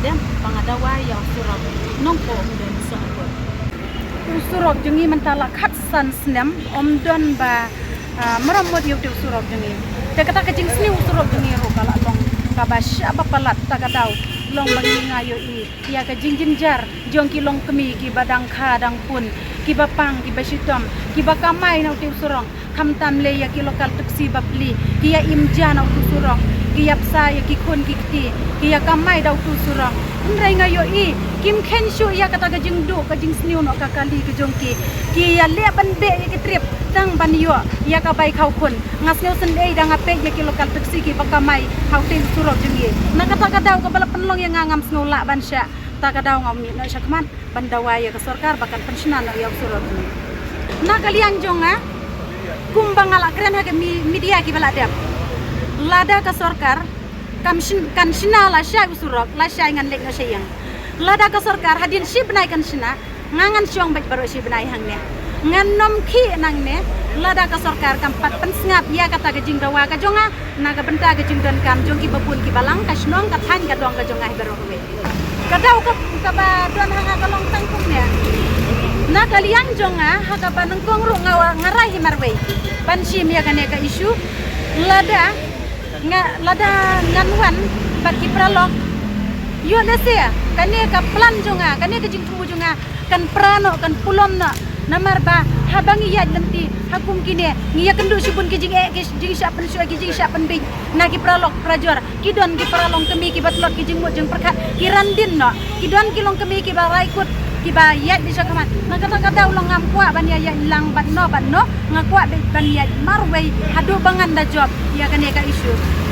dem pangadawa yang surok nongko dan sakot surok jengi mentala khatsan snem omdon ba meramot YouTube surok jengi kata kecing sni surok jengi ro kala long kabas apa palat tagadau long bangi ngayo ya ka jinjinjar jongki long kemi ki badang kha dang pun ki bapang ki basitom ki bakamai na YouTube surong kamtam le ya ki lokal tuksi bapli ki ya imja na YouTube surong ki yapsa ya ki kun ki kti ki ya kamai dau tu surong ndrai ngayo kim khenshu ya kata ka jingdu ka jing sniu no ka kali ki jongki ki ya le ban be ya ki trip dang ban yo ya ka bai khau kun ngas ngeu sen ei dang ape ya ki lokal tuksi ki bakamai hau tin surong jengi na kata ka dau ka bala penlong ya ngangam sngola ban sya ta ka dau ngam ni na syakman bandawai ya ka sarkar bakan pensiunan na ya surong jengi na kalian jonga kumbang ala keren ha media ki bala dem lada ka sarkar kan sina la syai usurok la syai ngan lek no syang lada ka sarkar hadin si benai kan sina ngangan syong baik baru si benai hang ne ngan nom khi nang ne lada ka sarkar kam pat pen sngap ya kata ka jing dawa ka jonga na ka benta ka jing don kam jong ki babun ki balang ka snong ka than ka dong ka jonga baru we ka dau ka ba don ha ka long tang kum ne na kalian jonga ha ka ba nang kong ru ngarai himarwe ban si ya ka ne ka isu lada nganwan bagi pralok yo lesia kane ka plan jonga kane ka jingtu jonga kan prano kan pulom na namar ba habang iya nanti hakum kine ngiya kendu sibun ki jing syapan su ki jing syapan bi na ki pralok prajor kidon ki pralong kemi ki batlok ki jing mo jeng perkat ki randin no kidon ki long kemi ki barai kut ki ba ya di sakaman na kata ulang ngam kwa ban ya ilang ban no ngakwa ban ya marway hadu bangan da job ya kane ka isu